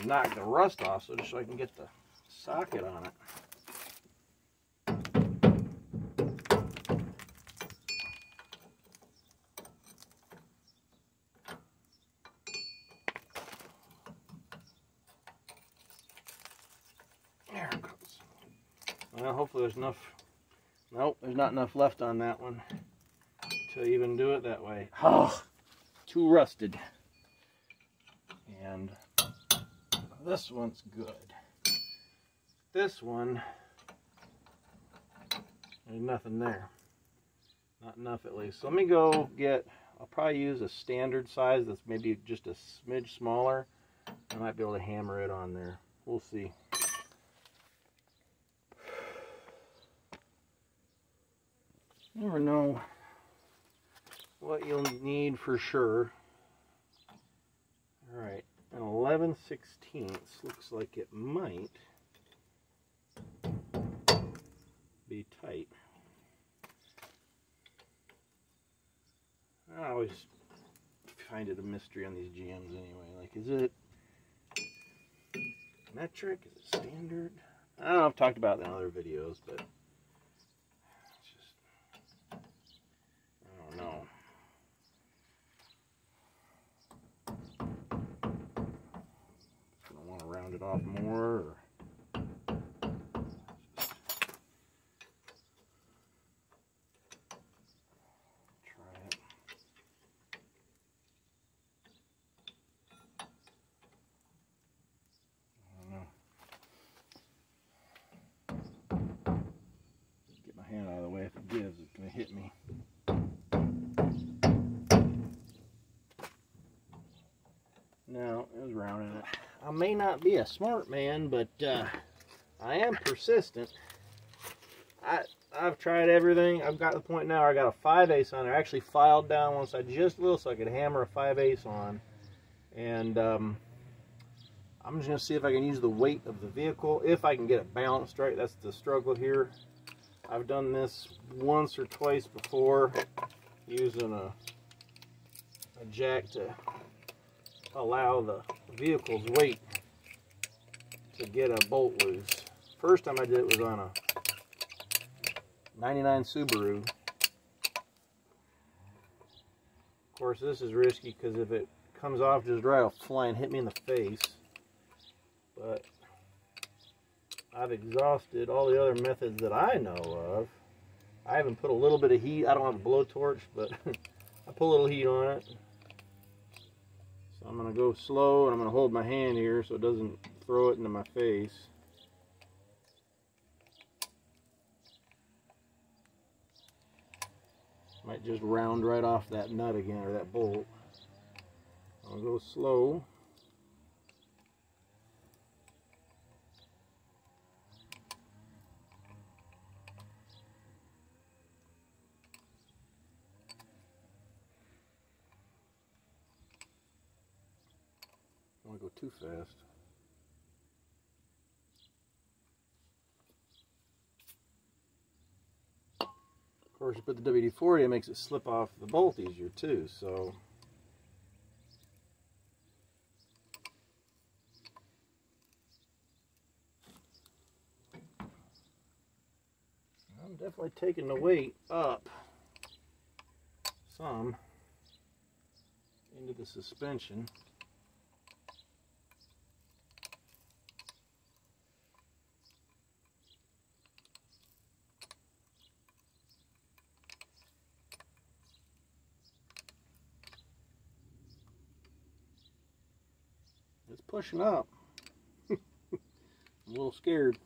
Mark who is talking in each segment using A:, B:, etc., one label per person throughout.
A: knock the rust off, so just so I can get the socket on it. There it goes. Well, hopefully there's enough. Nope, there's not enough left on that one to even do it that way. Oh, too rusted. And this one's good. This one, there's nothing there. Not enough at least. So let me go get, I'll probably use a standard size that's maybe just a smidge smaller. I might be able to hammer it on there. We'll see. Never know what you'll need for sure. Alright, an 11/16 looks like it might be tight. I always find it a mystery on these GMs anyway. Like, is it metric? Is it standard? I don't know, I've talked about it in other videos, but it's just, I don't know. Want to round it off more, or try it. I don't know. Get my hand out of the way. If it gives, it's going to hit me. No, it was rounding it. I may not be a smart man, but I am persistent. I've tried everything. I've got to the point now where I got a 5/8 on there. I actually filed down one side just a little so I could hammer a 5/8 on. And I'm just going to see if I can use the weight of the vehicle, if I can get it balanced right. That's the struggle here. I've done this once or twice before, using a jack to allow the vehicle's weight to get a bolt loose. First time I did it was on a 99 Subaru. Of course, this is risky because if it comes off just right, it'll fly and hit me in the face. But I've exhausted all the other methods that I know of. I haven't put a little bit of heat. I don't have a blowtorch, but I put a little heat on it. I'm going to go slow, and I'm going to hold my hand here so it doesn't throw it into my face. Might just round right off that nut again, or that bolt. I'll go slow. I don't want to go too fast. Of course, you put the WD-40, it makes it slip off the bolt easier too, so. I'm definitely taking the weight up some into the suspension. It's pushing up. I'm a little scared.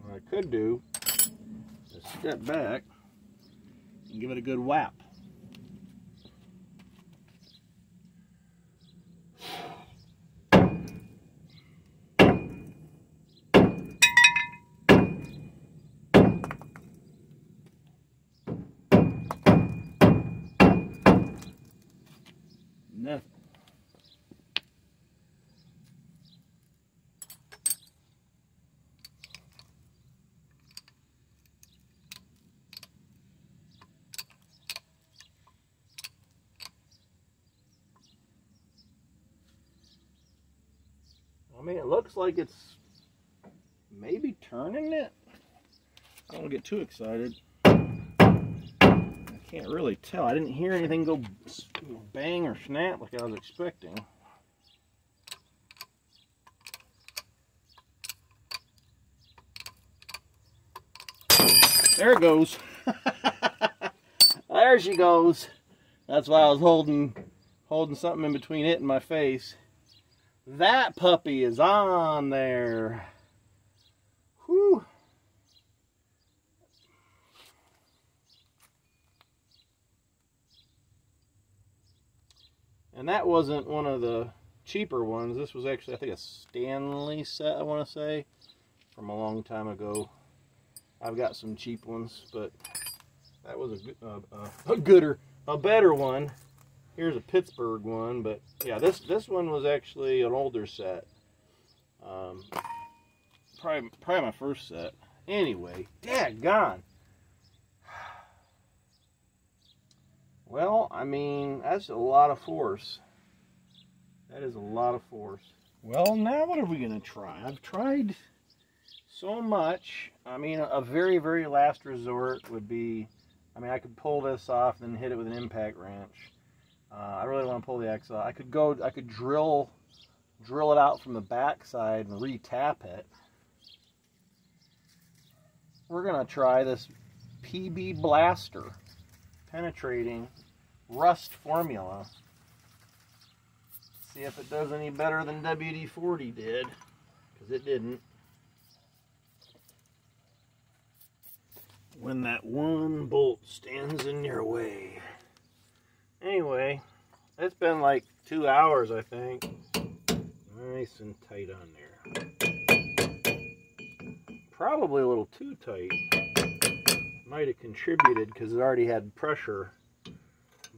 A: What I could do is step back and give it a good whap. Nothing. mean, it looks like it's maybe turning it. I don't get too excited. I can't really tell. I didn't hear anything go bang or snap like I was expecting. There it goes. There she goes. That's why I was holding something in between it and my face. That puppy is on there. Whew. And that wasn't one of the cheaper ones. This was actually, I think, a Stanley set, I want to say, from a long time ago. I've got some cheap ones, but that was a better one. Here's a Pittsburgh one, but yeah, this one was actually an older set. Probably my first set. Anyway, daggone. Well, I mean, that's a lot of force. That is a lot of force. Well, now what are we gonna try? I've tried so much. I mean, a very, very last resort would be, I mean, I could pull this off and then hit it with an impact wrench. I really want to pull the axle out. I could drill it out from the backside and re-tap it. We're gonna try this PB Blaster penetrating rust formula. See if it does any better than WD-40 did, because it didn't. When that one bolt stands in your way. Anyway, it's been like 2 hours, I think. Nice and tight on there. Probably a little too tight. Might have contributed because it already had pressure.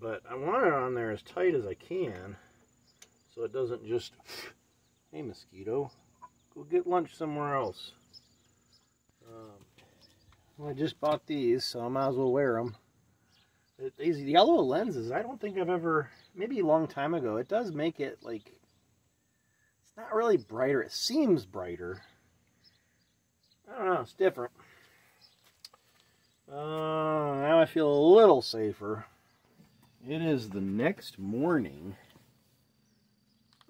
A: But I want it on there as tight as I can, so it doesn't just, hey mosquito, go get lunch somewhere else. Well, I just bought these, so I might as well wear them. These yellow lenses, I don't think I've ever, maybe a long time ago, it does make it like, it's not really brighter. It seems brighter. I don't know, it's different. Now I feel a little safer. It is the next morning.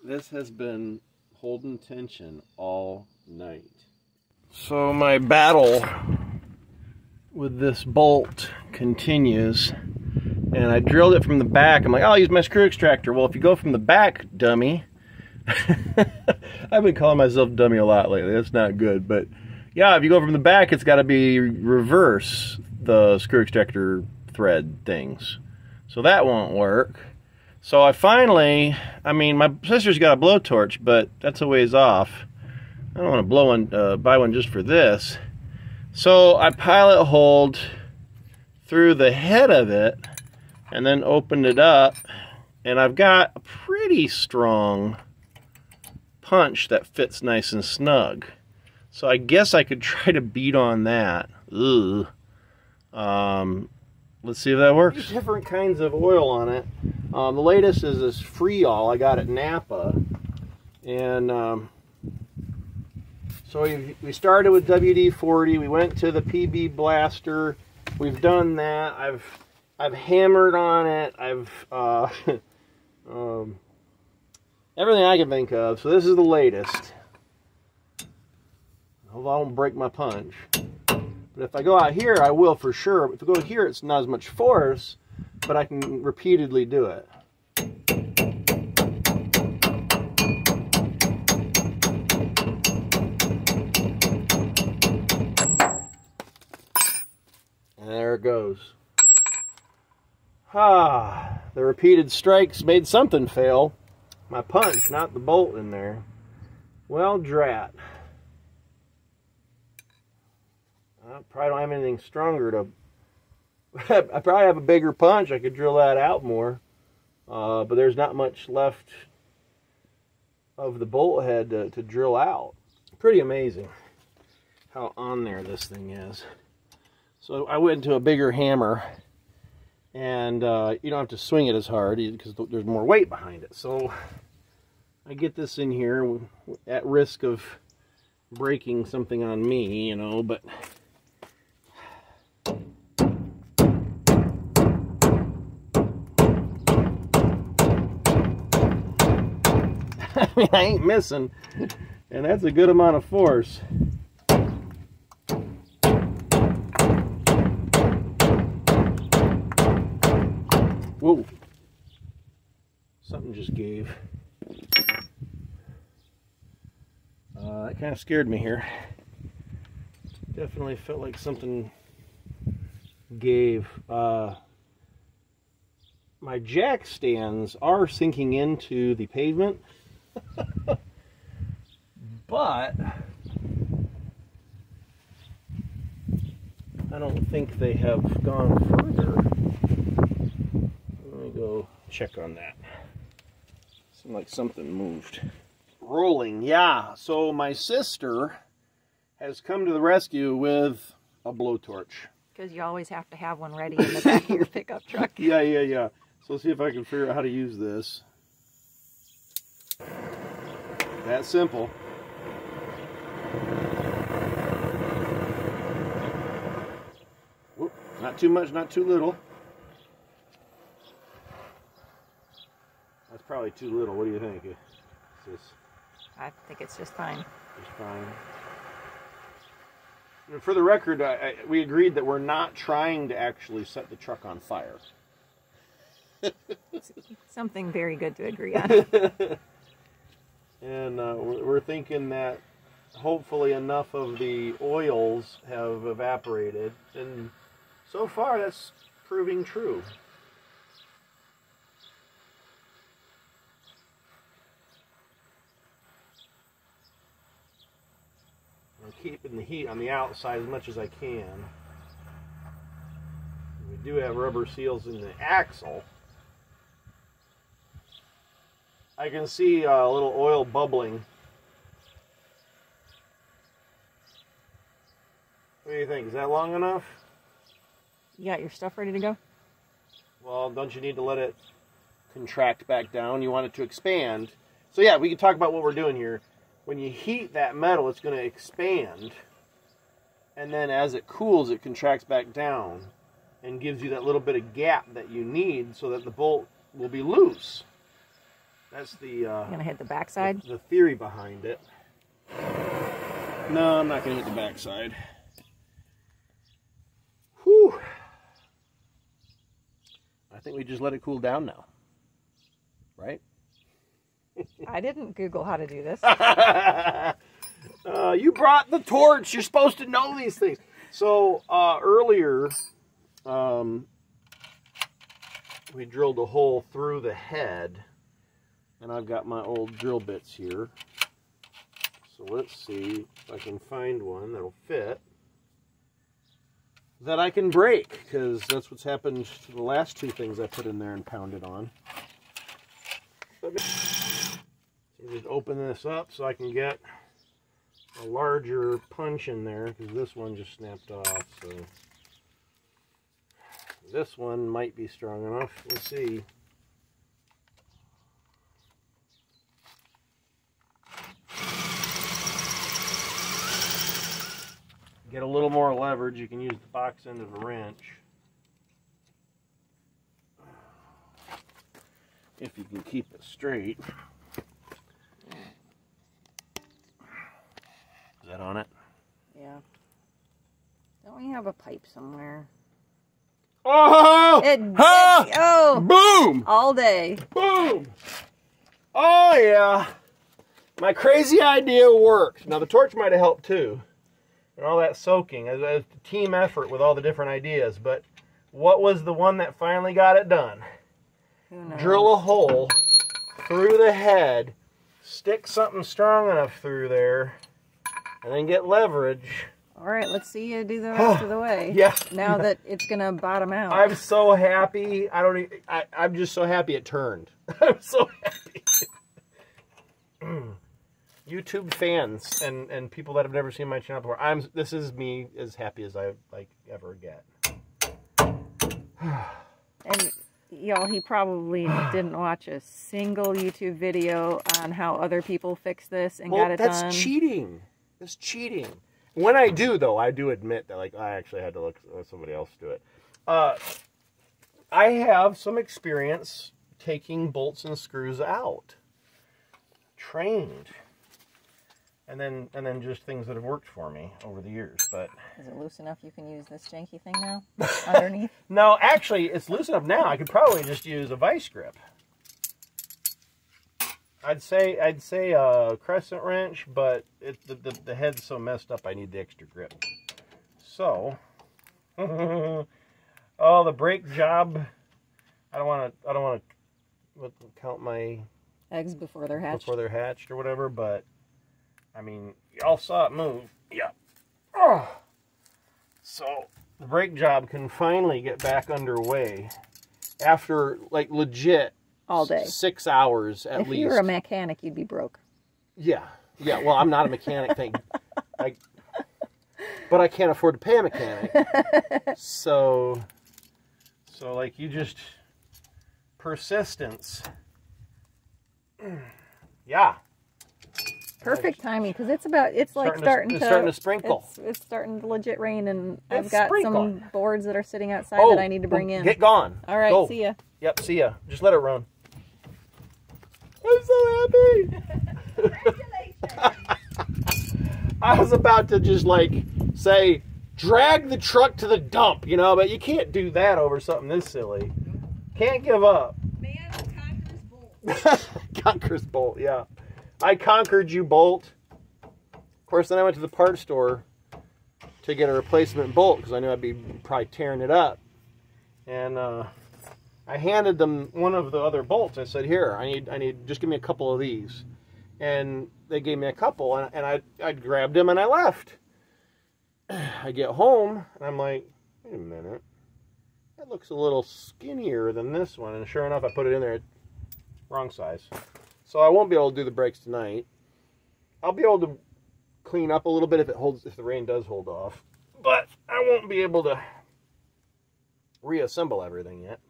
A: This has been holding tension all night. So my battle with this bolt continues, and I drilled it from the back. I'm like, I'll use my screw extractor. Well, if you go from the back, dummy. I've been calling myself dummy a lot lately. That's not good, but yeah, if you go from the back, it's got to be reverse the screw extractor thread things. So that won't work. So I finally, I mean, my sister's got a blowtorch, but that's a ways off. I don't want to blow one, buy one just for this. So I pilot holed through the head of it and then opened it up, and I've got a pretty strong punch that fits nice and snug. So I guess I could try to beat on that. Ugh. Let's see if that works. There's different kinds of oil on it. The latest is this Freol I got at Napa, and so we started with WD-40. We went to the PB Blaster. We've done that. I've hammered on it. I've everything I can think of. So this is the latest. Hope I don't break my punch. But if I go out here, I will for sure. If I go here, it's not as much force, but I can repeatedly do it. And there it goes. Ah, the repeated strikes made something fail. My punch, not the bolt in there. Well, drat. I probably don't have anything stronger to... I probably have a bigger punch. I could drill that out more. But there's not much left of the bolt head to drill out. Pretty amazing how on there this thing is. So I went into a bigger hammer, and you don't have to swing it as hard because there's more weight behind it. So I get this in here at risk of breaking something on me, you know, but I mean, I ain't missing, and that's a good amount of force. Whoa. Something just gave. That kind of scared me here. Definitely felt like something gave. My jack stands are sinking into the pavement, but I don't think they have gone further. Let me go check on that. Seemed like something moved. Rolling, yeah. So my sister has come to the rescue with a blowtorch. Because
B: you always have to have one ready in the back of your pickup truck.
A: Yeah. So let's see if I can figure out how to use this. That simple. Whoop, not too much, not too little. That's probably too little. What do you think?
B: I think it's just fine.
A: Just fine. And for the record, we agreed that we're not trying to actually set the truck on fire.
B: Something very good to agree on.
A: And we're thinking that hopefully enough of the oils have evaporated, and so far that's proving true. I'm keeping the heat on the outside as much as I can. We do have rubber seals in the axle. I can see a little oil bubbling. What do you think? Is that long enough?
B: You got your stuff ready to go?
A: Well, don't you need to let it contract back down? You want it to expand. So yeah, we can talk about what we're doing here. When you heat that metal, it's going to expand. And then as it cools, it contracts back down and gives you that little bit of gap that you need so that the bolt will be loose. That's the...
B: You're going to hit the backside?
A: The theory behind it. No, I'm not going to hit the backside. Whew. I think we just let it cool down now. Right?
B: I didn't Google how to do this.
A: You brought the torch. You're supposed to know these things. So earlier, we drilled a hole through the head. And I've got my old drill bits here. So let's see if I can find one that'll fit, that I can break, because that's what's happened to the last two things I put in there and pounded on. So just open this up so I can get a larger punch in there, because this one just snapped off. So this one might be strong enough. We'll see. Get a little more leverage, you can use the box end of a wrench. If you can keep it straight. Is that on it?
B: Yeah. Don't we have a pipe somewhere?
A: Oh!
B: Oh!
A: Boom!
B: All day.
A: Boom! Oh yeah! My crazy idea worked. Now the torch might have helped too. And all that soaking, a team effort with all the different ideas. But what was the one that finally got it done?
B: Who knows?
A: Drill a hole through the head, stick something strong enough through there, and then get leverage.
B: All right, let's see you do the rest of the way.
A: Yeah.
B: Now that it's gonna bottom out.
A: I'm so happy. I'm just so happy it turned. I'm so happy. YouTube fans and people that have never seen my channel before, this is me as happy as I ever get.
B: And y'all, he probably didn't watch a single YouTube video on how other people fix this and got it done.
A: That's cheating. That's cheating. When I do, though, I do admit that, like, I actually had to let somebody else do it. I have some experience taking bolts and screws out. Trained. And then just things that have worked for me over the years. But
B: is it loose enough you can use this janky thing now underneath?
A: No, actually, it's loose enough now. I could probably just use a vice grip. I'd say a crescent wrench, but the head's so messed up I need the extra grip. So, oh, the brake job. I don't want to count my
B: eggs before they're hatched.
A: Before they're hatched or whatever, but I mean, y'all saw it move. Yeah. Oh. So the brake job can finally get back underway after, like, legit
B: all day, 6
A: hours at least.
B: If you were a mechanic, you'd be broke.
A: Yeah. Well, I'm not a mechanic, but I can't afford to pay a mechanic. So like, you just persistence. Yeah.
B: Perfect timing, because it's starting to sprinkle. It's starting to legit rain, and I've got some boards that are sitting outside that I need to bring in.
A: Get gone.
B: All right, see ya.
A: Yep, see ya. Just let it run. I'm so happy. I was about to just, like, say, drag the truck to the dump, you know, but you can't do that over something this silly. Can't give up.
B: Man conquers Bolt.
A: Conquers Bolt, yeah. I conquered you, Bolt. Of course, then I went to the parts store to get a replacement bolt because I knew I'd be probably tearing it up. And I handed them one of the other bolts. I said, "Here, I need. Just give me a couple of these." And they gave me a couple, and I grabbed them and I left. I get home and I'm like, "Wait a minute, that looks a little skinnier than this one." And sure enough, I put it in there, wrong size. So I won't be able to do the brakes tonight. I'll be able to clean up a little bit if the rain does hold off. But I won't be able to reassemble everything yet.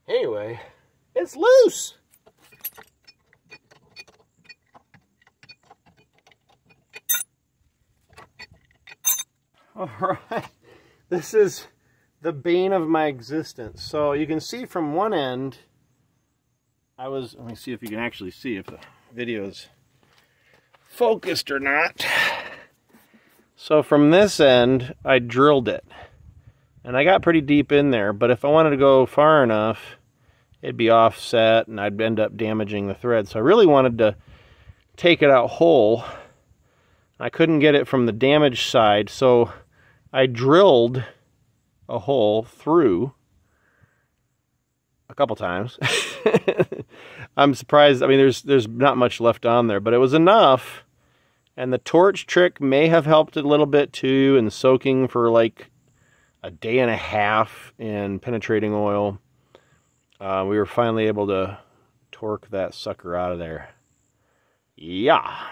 A: Anyway, it's loose. All right. This is the bane of my existence. So you can see from one end, let me see if you can actually see if the video is focused or not. So from this end, I drilled it. And I got pretty deep in there, but if I wanted to go far enough, it'd be offset and I'd end up damaging the thread. So I really wanted to take it out whole. I couldn't get it from the damaged side, so I drilled a hole through a couple times. I'm surprised. I mean, there's not much left on there, but it was enough. And the torch trick may have helped a little bit too, and soaking for like a day and a half in penetrating oil. We were finally able to torque that sucker out of there. Yeah.